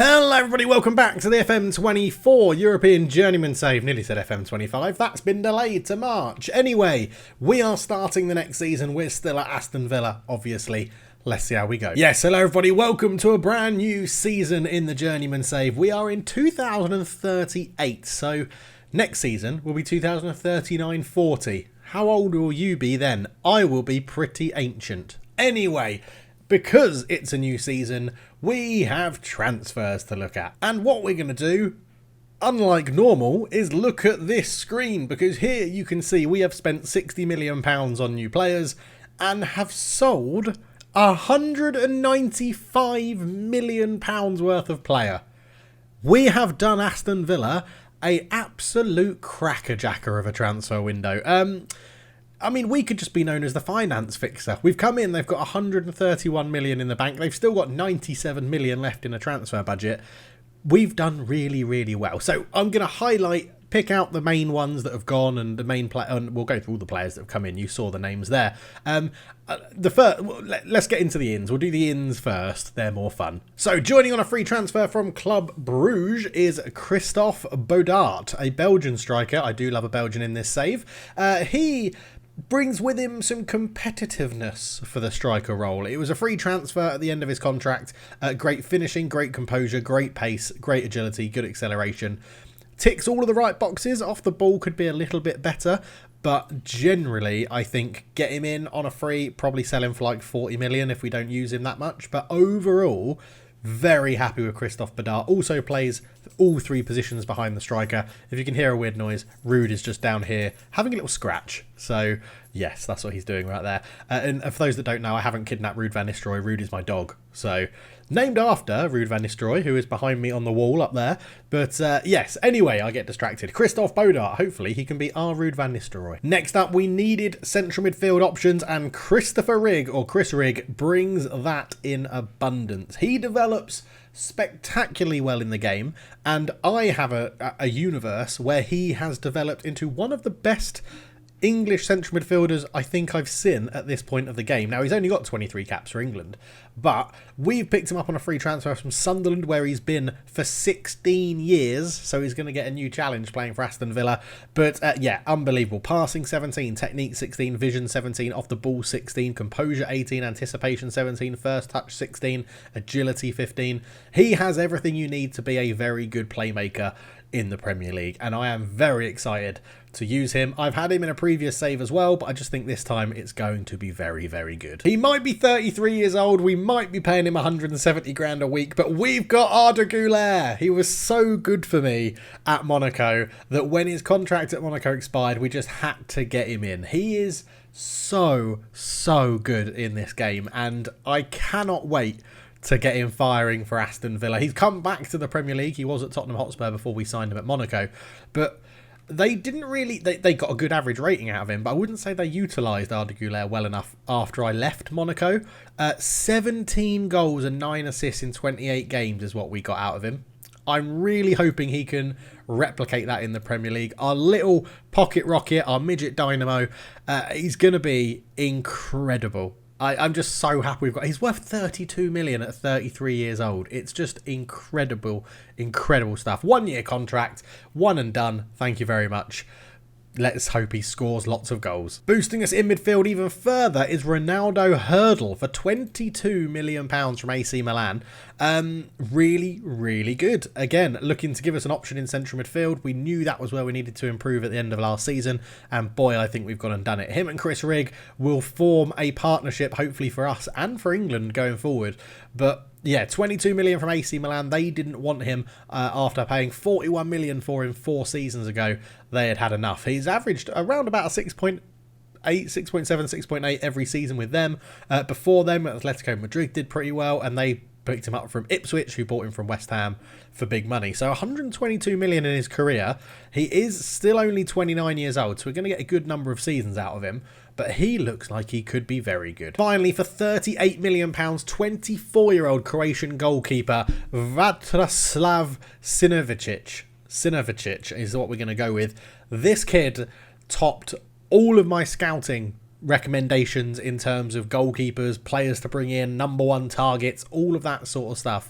Hello everybody, welcome back to the FM24 European Journeyman Save. Nearly said FM25, that's been delayed to March. Anyway, we are starting the next season. We're still at Aston Villa, obviously. Let's see how we go. Yes, hello everybody, welcome to a brand new season in the Journeyman Save. We are in 2038, so next season will be 2039-40. How old will you be then? I will be pretty ancient. Anyway, because it's a new season, we have transfers to look at. And what we're going to do, unlike normal, is look at this screen, because here you can see we have spent £60 million on new players and have sold £195 million worth of player. We have done Aston Villa a absolute crackerjacker of a transfer window. I mean, we could just be known as the finance fixer. We've come in, they've got 131 million in the bank. They've still got 97 million left in a transfer budget. We've done really, really well. So I'm going to pick out the main ones that have gone and the main play. And we'll go through all the players that have come in. You saw the names there. Let's get into the ins. We'll do the ins first. They're more fun. So joining on a free transfer from Club Bruges is Christophe Baudart, a Belgian striker. I do love a Belgian in this save. He brings with him some competitiveness for the striker role. It was a free transfer at the end of his contract. Great finishing, great composure, great pace, great agility, good acceleration. Ticks all of the right boxes. Off the ball could be a little bit better, but generally I think get him in on a free, probably sell him for like 40 million if we don't use him that much. But overall, very happy with Christophe Baudart. Also plays all three positions behind the striker. If you can hear a weird noise, Ruud is just down here having a little scratch. So yes, that's what he's doing right there. And for those that don't know, I haven't kidnapped Ruud van Nistelrooy. Ruud is my dog. So named after Ruud van Nistelrooy, who is behind me on the wall up there. But yes, anyway, I get distracted. Christophe Baudart, hopefully he can be our Ruud van Nistelrooy. Next up, we needed central midfield options, and Christopher Rigg, or Chris Rigg, brings that in abundance. He develops spectacularly well in the game, and I have a universe where he has developed into one of the best English central midfielders I think I've seen at this point of the game. Now, he's only got 23 caps for England, but we've picked him up on a free transfer from Sunderland, where he's been for 16 years, so he's going to get a new challenge playing for Aston Villa. But yeah, unbelievable. Passing 17, technique 16, vision 17, off the ball 16, composure 18, anticipation 17, first touch 16, agility 15. He has everything you need to be a very good playmaker in the Premier League, and I am very excited to use him. I've had him in a previous save as well, but I just think this time it's going to be very, very good. He might be 33 years old. We might be paying him 170 grand a week, but we've got Arda Güler. He was so good for me at Monaco that when his contract at Monaco expired, we just had to get him in. He is so good in this game, and I cannot wait to get him firing for Aston Villa. He's come back to the Premier League. He was at Tottenham Hotspur before we signed him at Monaco, but they didn't really, they got a good average rating out of him, but I wouldn't say they utilised Arda Güler well enough after I left Monaco. 17 goals and 9 assists in 28 games is what we got out of him. I'm really hoping he can replicate that in the Premier League. Our little pocket rocket, our midget dynamo, he's going to be incredible. I'm just so happy we've got... He's worth 32 million at 33 years old. It's just incredible stuff. 1 year contract, one and done. Thank you very much. Let's hope he scores lots of goals. Boosting us in midfield even further is Ronaldo Hurdle for £22 million from AC Milan. Really good. Again, looking to give us an option in central midfield. We knew that was where we needed to improve at the end of last season, and boy, I think we've gone and done it. Him and Chris Rigg will form a partnership, hopefully for us and for England going forward. But yeah, 22 million from AC Milan. They didn't want him after paying 41 million for him 4 seasons ago. They had enough. He's averaged around about a 6.8, 6.7, 6.8 every season with them. Before them, Atletico Madrid did pretty well, and they picked him up from Ipswich, who bought him from West Ham for big money. So 122 million in his career. He is still only 29 years old, so we're going to get a good number of seasons out of him, but he looks like he could be very good. Finally, for £38 million, 24-year-old Croatian goalkeeper Vatroslav Sinovičić. Sinovičić is what we're going to go with. This kid topped all of my scouting recommendations in terms of goalkeepers, players to bring in, number one targets, all of that sort of stuff.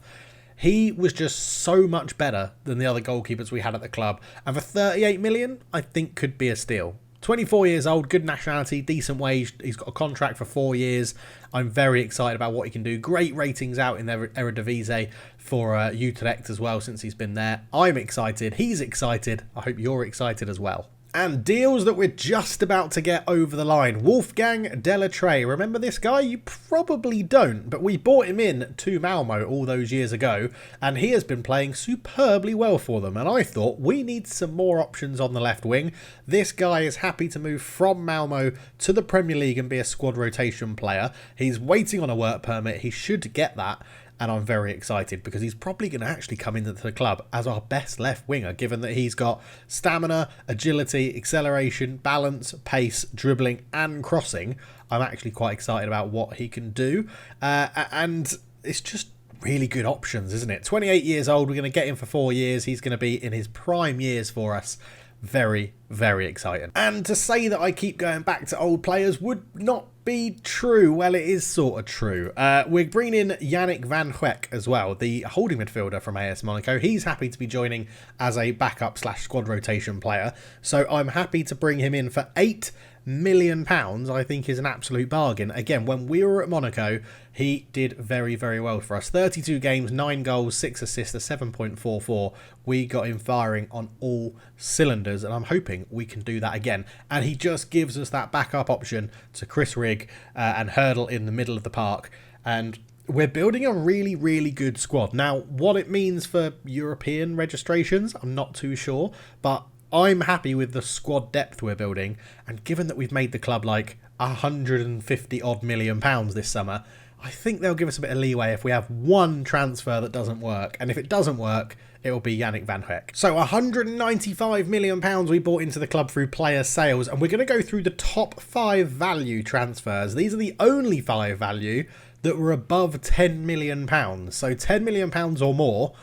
He was just so much better than the other goalkeepers we had at the club. And for 38 million, I think could be a steal. 24 years old, good nationality, decent wage. He's got a contract for 4 years. I'm very excited about what he can do. Great ratings out in the Eredivisie for Utrecht as well since he's been there. I'm excited. He's excited. I hope you're excited as well. And deals that we're just about to get over the line. Wolfgang Delatrey. Remember this guy? You probably don't, but we bought him in to Malmo all those years ago, and he has been playing superbly well for them. And I thought we need some more options on the left wing. This guy is happy to move from Malmo to the Premier League and be a squad rotation player. He's waiting on a work permit. He should get that. And I'm very excited because he's probably going to actually come into the club as our best left winger, given that he's got stamina, agility, acceleration, balance, pace, dribbling and crossing. I'm actually quite excited about what he can do. And it's just really good options, isn't it? 28 years old. We're going to get him for 4 years. He's going to be in his prime years for us. Very, very exciting. And to say that I keep going back to old players would not be true. Well, it is sort of true. We're bringing in Yannick Van Heck as well, the holding midfielder from AS Monaco. He's happy to be joining as a backup / squad rotation player. So I'm happy to bring him in for £8 million. I think is an absolute bargain. Again, when we were at Monaco, he did very, very well for us. 32 games, 9 goals, 6 assists, a 7.44. We got him firing on all cylinders, and I'm hoping we can do that again. And he just gives us that backup option to Chris Rigg and Hurdle in the middle of the park. And we're building a really, really good squad. Now, what it means for European registrations, I'm not too sure, but I'm happy with the squad depth we're building, and given that we've made the club like 150 odd million pounds this summer, I think they'll give us a bit of leeway if we have one transfer that doesn't work, and if it doesn't work, it will be Yannick Van Heck. So £195 million we bought into the club through player sales, and we're going to go through the top 5 value transfers. These are the only 5 value that were above £10 million. So £10 million or more,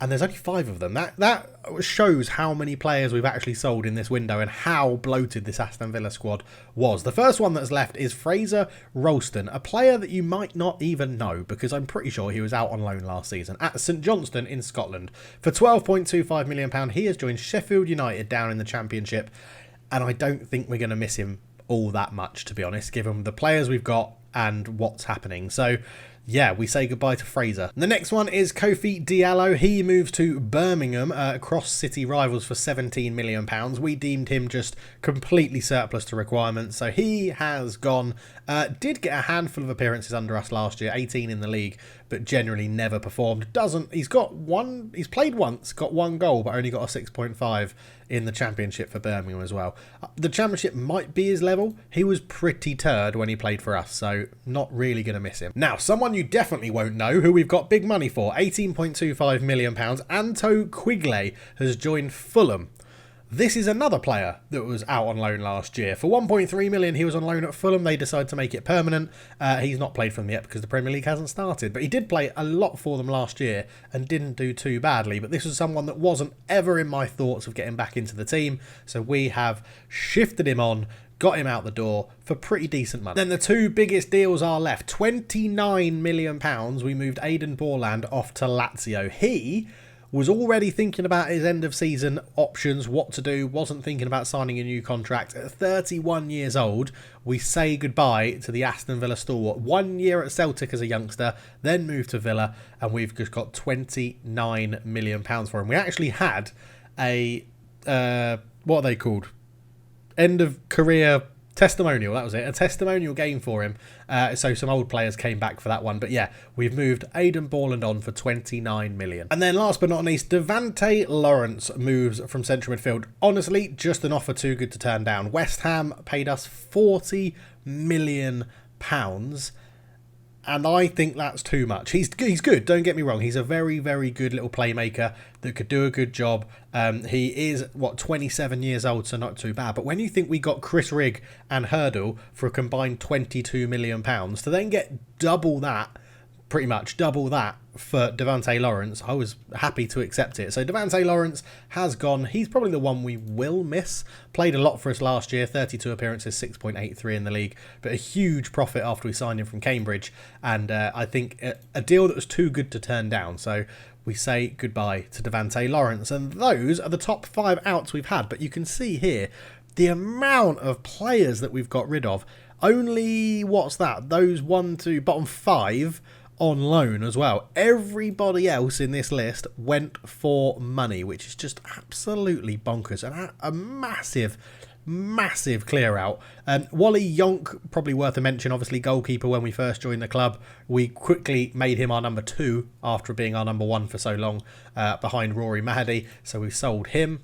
and there's only 5 of them. That shows how many players we've actually sold in this window and how bloated this Aston Villa squad was. The first one that's left is Fraser Ralston, a player that you might not even know because I'm pretty sure he was out on loan last season at St Johnstone in Scotland. For £12.25 million, he has joined Sheffield United down in the Championship, and I don't think we're going to miss him all that much, to be honest, given the players we've got and what's happening. So yeah, we say goodbye to Fraser. The next one is Kofi Diallo. He moves to Birmingham, cross city rivals for £17 million. We deemed him just completely surplus to requirements, so he has gone. Did get a handful of appearances under us last year, 18 in the league, but generally never performed. He's played once, got 1 goal, but only got a 6.5 in the Championship for Birmingham as well. The Championship might be his level. He was pretty turd when he played for us, so not really going to miss him. Now, someone you definitely won't know, who we've got big money for, £18.25 million, Anto Quigley has joined Fulham. This is another player that was out on loan last year. For £1.3 million, he was on loan at Fulham. They decided to make it permanent. He's not played for them yet because the Premier League hasn't started. But he did play a lot for them last year and didn't do too badly. But this was someone that wasn't ever in my thoughts of getting back into the team. So we have shifted him on, got him out the door for pretty decent money. Then the 2 biggest deals are left. £29 million. We moved Aidan Borland off to Lazio. He was already thinking about his end of season options, what to do, wasn't thinking about signing a new contract. At 31 years old, we say goodbye to the Aston Villa stalwart. 1 year at Celtic as a youngster, then moved to Villa, and we've just got £29 million for him. We actually had a, what are they called? End of career testimonial, that was it. A testimonial game for him. So some old players came back for that one. But yeah, we've moved Aidan Borland on for £29 million. And then last but not least, Devante Lawrence moves from central midfield. Honestly, just an offer too good to turn down. West Ham paid us £40 million. And I think that's too much. He's good, don't get me wrong. He's a very, very good little playmaker that could do a good job. He is, 27 years old, so not too bad. But when you think we got Chris Rigg and Hurdle for a combined £22 million, to then get double that, pretty much double that for Devante Lawrence, I was happy to accept it. So Devante Lawrence has gone. He's probably the one we will miss. Played a lot for us last year, 32 appearances, 6.83 in the league, but a huge profit after we signed him from Cambridge. And I think a deal that was too good to turn down. So we say goodbye to Devante Lawrence. And those are the top 5 outs we've had. But you can see here the amount of players that we've got rid of. Only, what's that? Those 1, 2, bottom 5 on loan as well. Everybody else in this list went for money, which is just absolutely bonkers. And a massive clear out. Wally Yonk, probably worth a mention, obviously goalkeeper when we first joined the club. We quickly made him our number 2 after being our number 1 for so long, behind Rory Mahdi, so we sold him.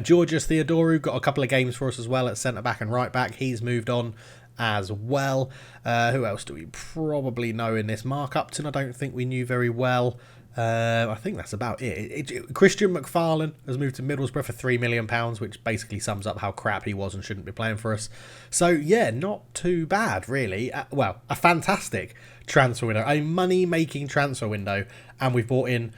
Georgios Theodorou got a couple of games for us as well at centre-back and right-back. He's moved on as well. Who else do we probably know in this? Mark Upton, I don't think we knew very well. I think that's about it. Christian McFarlane has moved to Middlesbrough for £3 million, which basically sums up how crap he was and shouldn't be playing for us. So, yeah, not too bad, really. Well, a fantastic transfer window, a money-making transfer window, and we've brought in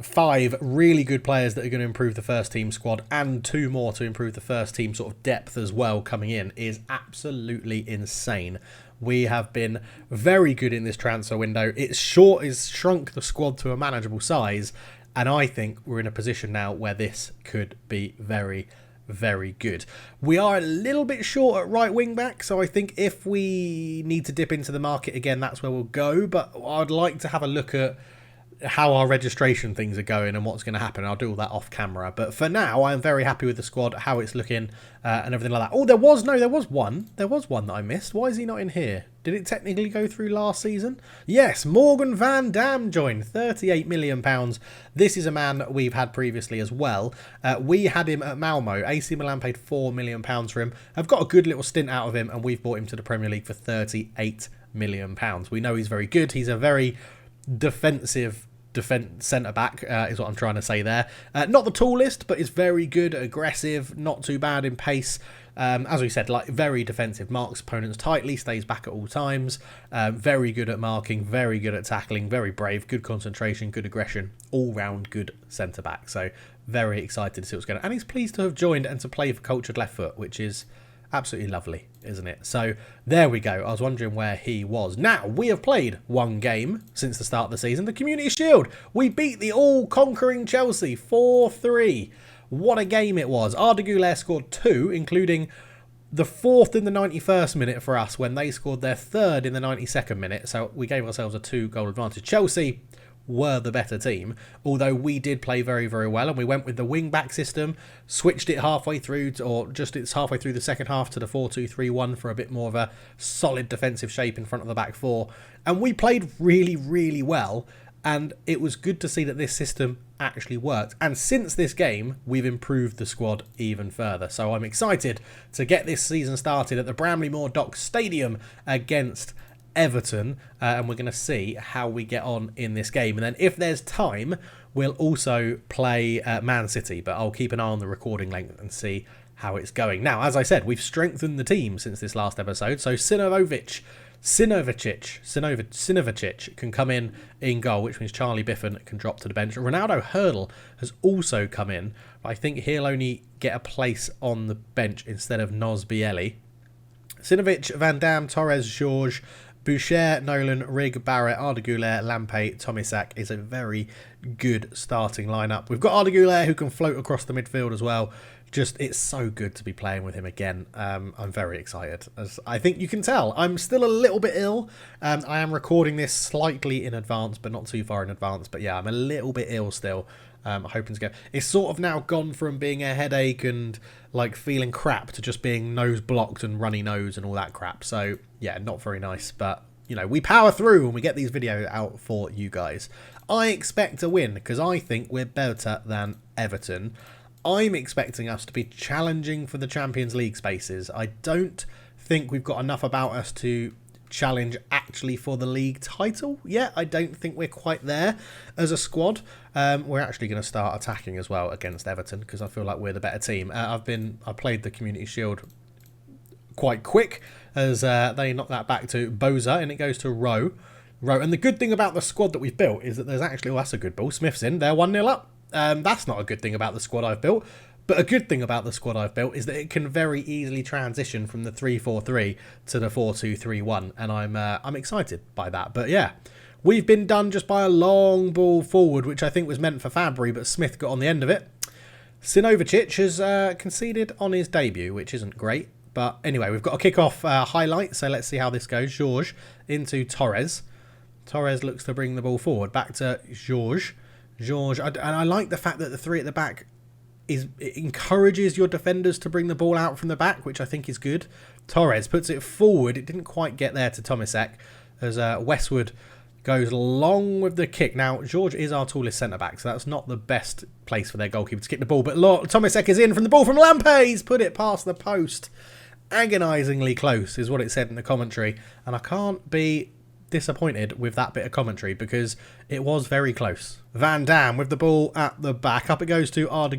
5 really good players that are going to improve the first team squad, and 2 more to improve the first team sort of depth as well coming in. Is absolutely insane. We have been very good in this transfer window. It's shrunk the squad to a manageable size, and I think we're in a position now where this could be very, very good. We are a little bit short at right wing back, so I think if we need to dip into the market again, that's where we'll go. But I'd like to have a look at how our registration things are going and what's going to happen. I'll do all that off camera, but for now I'm very happy with the squad, how it's looking, and everything like that. Oh, there was one that I missed. Why is he not in here? Did it technically go through last season? Yes, Morgan Van Dam joined, £38 million. This is a man that we've had previously as well. We had him at Malmo. AC Milan paid £4 million for him. I've got a good little stint out of him, and we've brought him to the Premier League for £38 million. We know he's very good. He's a very defensive centre-back, is what I'm trying to say there. Not the tallest, but is very good, aggressive, not too bad in pace. As we said, like very defensive, marks opponents tightly, stays back at all times, very good at marking, very good at tackling, very brave, good concentration, good aggression, all-round good centre-back. So very excited to see what's going on. And he's pleased to have joined and to play for Cultured Left Foot, which is absolutely lovely, isn't it? So there we go. I was wondering where he was. Now, we have played 1 game since the start of the season, the Community Shield. We beat the all-conquering Chelsea 4-3. What a game it was. Arda Güler scored 2, including the 4th in the 91st minute for us when they scored their 3rd in the 92nd minute. So we gave ourselves a 2-goal advantage. Chelsea were the better team, although we did play very, very well, and we went with the wing-back system, switched it halfway through, it's halfway through the second half to the 4-2-3-1 for a bit more of a solid defensive shape in front of the back 4, and we played really, really well, and it was good to see that this system actually worked. And since this game, we've improved the squad even further, so I'm excited to get this season started at the Bramley-Moore Docks Stadium against Everton, and we're going to see how we get on in this game. And then if there's time, we'll also play Man City, but I'll keep an eye on the recording length and see how it's going. Now, as I said, we've strengthened the team since this last episode, so Sinovic can come in goal, which means Charlie Biffin can drop to the bench. Ronaldo Hurdle has also come in, but I think he'll only get a place on the bench instead of Nos Bielli. Sinovic, Van Dam, Torres, George, Boucher, Nolan, Rigg, Barrett, Arda Güler, Lampe, Tomisak is a very good starting lineup. We've got Arda Güler who can float across the midfield as well. Just, it's so good to be playing with him again. I'm very excited. As I think you can tell, I'm still a little bit ill. I am recording this slightly in advance, but not too far in advance. But yeah, I'm a little bit ill still. Hoping to go. It's sort of now gone from being a headache and like feeling crap to just being nose blocked and runny nose and all that crap. So yeah, not very nice, but you know, we power through and we get these videos out for you guys. I expect a win because I think we're better than Everton. I'm expecting us to be challenging for the Champions League spaces. I don't think we've got enough about us to challenge actually for the league title yet. I don't think we're quite there as a squad. We're actually going to start attacking as well against Everton because I feel like we're the better team. I played the Community Shield quite quick as they knock that back to Boza and it goes to Rowe. And the good thing about the squad that we've built is that there's actually, oh, that's a good ball. Smith's in. They're 1-0 up. That's not a good thing about the squad I've built. But a good thing about the squad I've built is that it can very easily transition from the 3-4-3 to the 4-2-3-1, and I'm excited by that. But yeah, We've been done just by a long ball forward, which I think was meant for Fabry, but Smith got on the end of it. Sinovicic has conceded on his debut, which isn't great. But anyway, we've got a kick-off highlight, so let's see how this goes. Georges into Torres. Torres looks to bring the ball forward. Back to Georges. And I like the fact that the three at the back it encourages your defenders to bring the ball out from the back, which I think is good. Torres puts it forward. It didn't quite get there to Tomisek as Westwood goes long with the kick. Now, George is our tallest centre-back, so that's not the best place for their goalkeeper to kick the ball. But Tomisek is in from the ball from Lampe. He's put it past the post. Agonisingly close is what it said in the commentary. And I can't be disappointed with that bit of commentary because it was very close. Van Dam with the ball at the back. Up it goes to Arda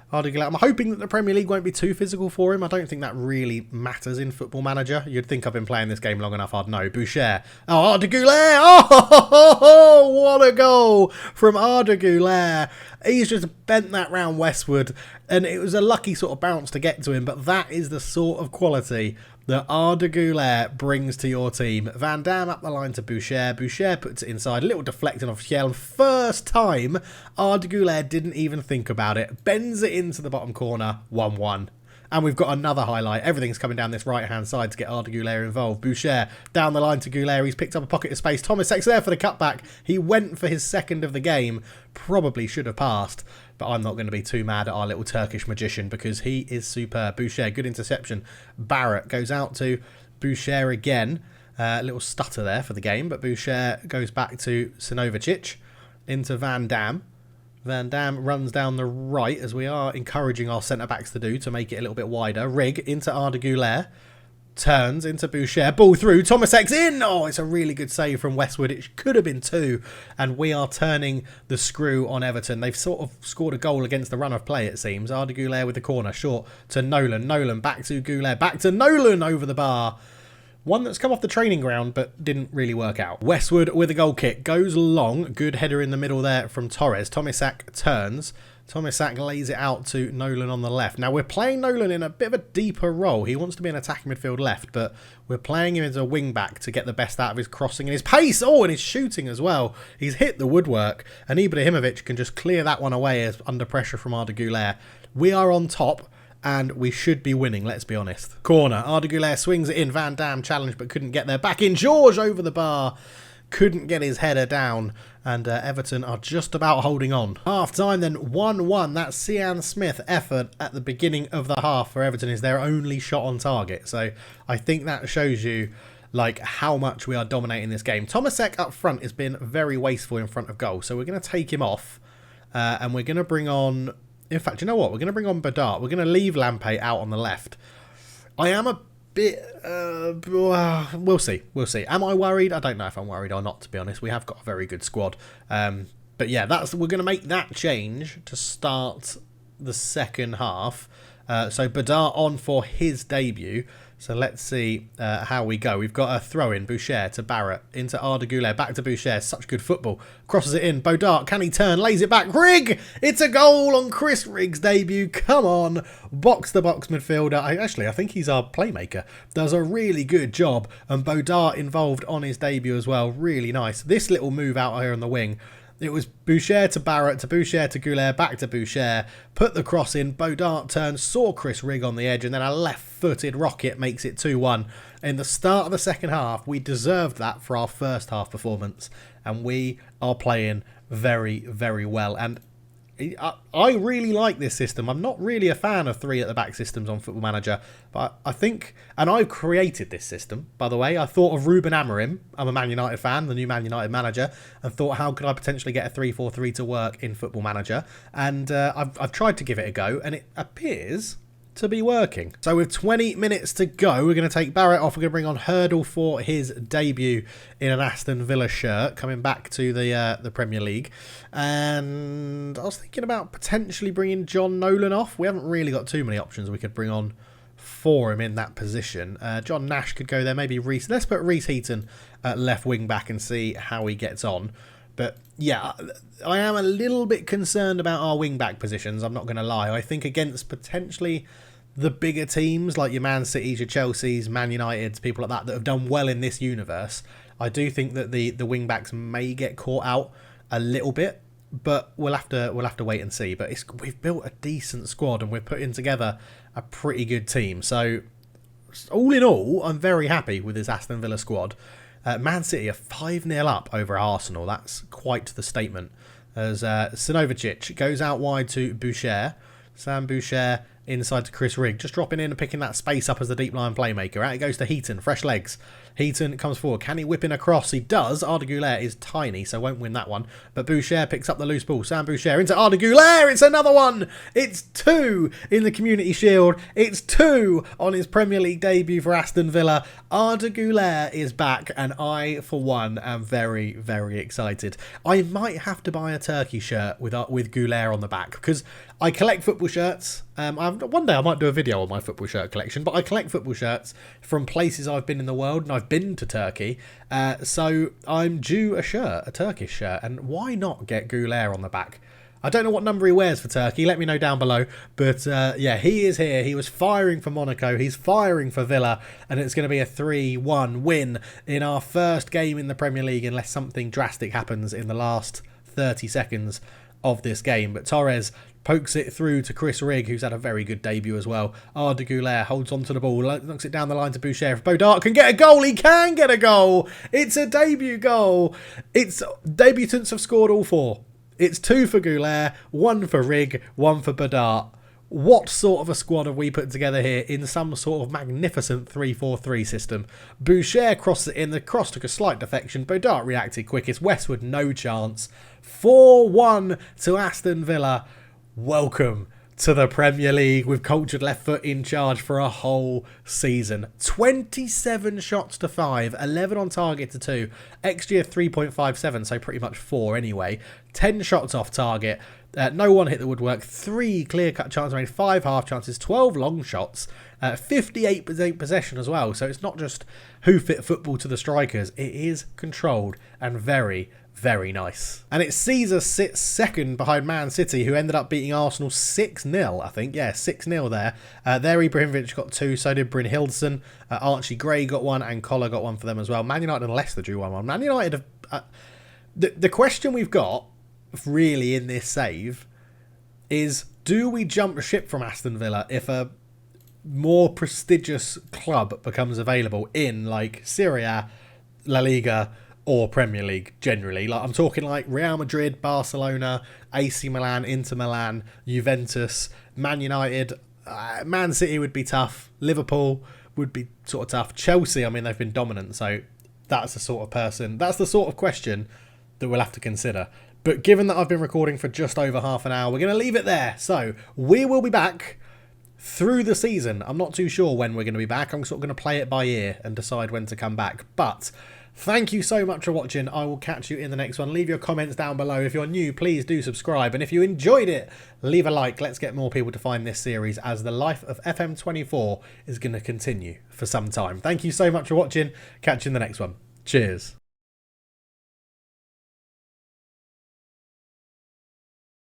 I'm hoping that the Premier League won't be too physical for him. I don't think that really matters in Football Manager. You'd think I've been playing this game long enough, I'd know. Boucher. Oh, Arda Güler. Oh, what a goal from Arda Güler. He's just bent that round Westwood, and it was a lucky sort of bounce to get to him, but that is the sort of quality that Arda Güler brings to your team. Van Dam up the line to Boucher. Boucher puts it inside. A little deflecting off Schell. First time Arda Güler didn't even think about it. Bends it into the bottom corner. 1-1. And we've got another highlight. Everything's coming down this right-hand side to get Arda Güler involved. Boucher down the line to Güler. He's picked up a pocket of space. Tomisek's there for the cutback. He went for his second of the game. Probably should have passed. But I'm not going to be too mad at our little Turkish magician because he is superb. Boucher, good interception. Barrett goes out to Boucher again. A little stutter there for the game. But Boucher goes back to Sinovicic into Van Dam. Van Dam runs down the right, as we are encouraging our centre-backs to do, to make it a little bit wider. Rigg into Arda Güler. Turns into Boucher. Ball through. Tomisek's in. Oh, it's a really good save from Westwood. It could have been 2. And we are turning the screw on Everton. They've sort of scored a goal against the run of play, it seems. Arda Güler with the corner. Short to Nolan. Nolan back to Güler. Back to Nolan over the bar. One that's come off the training ground but didn't really work out. Westwood with a goal kick. Goes long. Good header in the middle there from Torres. Tomisak turns. Tomisak lays it out to Nolan on the left. Now, we're playing Nolan in a bit of a deeper role. He wants to be an attacking midfield left, but we're playing him as a wing-back to get the best out of his crossing and his pace. Oh, and his shooting as well. He's hit the woodwork, and Ibrahimovic can just clear that one away as under pressure from Arda Güler. We are on top, and we should be winning, let's be honest. Corner. Arda Güler swings it in. Van Dam challenged, but couldn't get there. Back in. George over the bar. Couldn't get his header down, and Everton are just about holding on. Half time then, 1-1. That Sian Smith effort at the beginning of the half for Everton is their only shot on target. So I think that shows you like how much we are dominating this game. Tomasek up front has been very wasteful in front of goal, so we're going to take him off, and we're going to bring on... In fact, you know what? We're going to bring on Badart. We're going to leave Lampe out on the left. I am a bit... we'll see. Am I worried? I don't know if I'm worried or not, to be honest. We have got a very good squad. But yeah, we're going to make that change to start the second half. So Badart on for his debut. So let's see how we go. We've got a throw-in. Boucher to Barrett. Into Arda Güler. Back to Boucher. Such good football. Crosses it in. Bodart. Can he turn? Lays it back. Rigg! It's a goal on Chris Rigg's debut. Come on. Box-to-box midfielder. I think he's our playmaker. Does a really good job. And Bodart involved on his debut as well. Really nice. This little move out here on the wing. It was Boucher to Barrett, to Boucher to Güler, back to Boucher, put the cross in, Bodart turns, saw Chris Rigg on the edge, and then a left-footed rocket makes it 2-1. In the start of the second half, we deserved that for our first half performance, and we are playing very, very well. And I really like this system. I'm not really a fan of 3 at the back systems on Football Manager, but I think, and I've created this system, by the way. I thought of Ruben Amorim. I'm a Man United fan, the new Man United manager, and thought, how could I potentially get a 3-4-3 to work in Football Manager? And I've tried to give it a go, and it appears to be working. So with 20 minutes to go, we're going to take Barrett off. We're going to bring on Hurdle for his debut in an Aston Villa shirt, coming back to the Premier League. And I was thinking about potentially bringing John Nolan off. We haven't really got too many options we could bring on for him in that position. John Nash could go there, maybe Reece. Let's put Reece Heaton at left wing back and see how he gets on. But yeah, I am a little bit concerned about our wing back positions, I'm not going to lie. I think against potentially the bigger teams like your Man Cities, your Chelseas, Man Uniteds, people like that have done well in this universe, I do think that the wing backs may get caught out a little bit, but we'll have to wait and see. But we've built a decent squad and we're putting together a pretty good team. So all in all, I'm very happy with this Aston Villa squad. Man City are 5-0 up over Arsenal. That's quite the statement. As Sinovacic goes out wide to Boucher. Sam Boucher inside to Chris Rigg. Just dropping in and picking that space up as the deep line playmaker. Out it goes to Heaton. Fresh legs. Heaton comes forward. Can he whip in a cross? He does. Arda Güler is tiny, so won't win that one. But Boucher picks up the loose ball. Sam Boucher into Arda Güler. It's another one. It's 2 in the Community Shield. It's 2 on his Premier League debut for Aston Villa. Arda Güler is back, and I, for one, am very, very excited. I might have to buy a Turkey shirt with Güler on the back, because I collect football shirts. One day I might do a video on my football shirt collection, but I collect football shirts from places I've been in the world, and I've been to Turkey. So I'm due a Turkish shirt, and why not get Güler on the back? I don't know what number he wears for Turkey. Let me know down below. But yeah, he is here. He was firing for Monaco. He's firing for Villa. And it's going to be a 3-1 win in our first game in the Premier League, unless something drastic happens in the last 30 seconds of this game. But Torres pokes it through to Chris Rigg, who's had a very good debut as well. Arda Güler holds onto the ball, knocks it down the line to Boucher. If Bodart can get a goal, he can get a goal. It's a debut goal. Debutants have scored all 4. It's 2 for Güler, 1 for Rigg, 1 for Bodart. What sort of a squad have we put together here in some sort of magnificent 3-4-3 system? Boucher crossed it in. The cross took a slight defection. Bodart reacted quickest. Westwood, no chance. 4-1 to Aston Villa. Welcome to the Premier League with Cultured Left Foot in charge for a whole season. 27 shots to 5, 11 on target to 2, XG of 3.57, so pretty much 4 anyway. 10 shots off target, no one hit the woodwork, 3 clear-cut chances made, 5 half chances, 12 long shots, 58% possession as well. So it's not just who fit football to the strikers, it is controlled and very, very nice. And it's Caesar sits second behind Man City, who ended up beating Arsenal 6-0, I think. Yeah, 6-0 there. There Ibrahimovic got 2, so did Brynhildsen. Archie Gray got 1, and Collar got 1 for them as well. Man United and Leicester drew 1-1. Man United have... The question we've got, really, in this save is, do we jump ship from Aston Villa if a more prestigious club becomes available in, like, Serie A, La Liga, or Premier League generally? Like, I'm talking like Real Madrid, Barcelona, AC Milan, Inter Milan, Juventus, Man United. Man City would be tough. Liverpool would be sort of tough. Chelsea, I mean, they've been dominant, so that's the sort of person, that's the sort of question that we'll have to consider. But given that I've been recording for just over half an hour, we're going to leave it there. So we will be back through the season. I'm not too sure when we're going to be back. I'm sort of going to play it by ear and decide when to come back. But thank you so much for watching. I will catch you in the next one. Leave your comments down below. If you're new, please do subscribe. And if you enjoyed it, leave a like. Let's get more people to find this series, as the life of FM24 is going to continue for some time. Thank you so much for watching. Catch you in the next one. Cheers.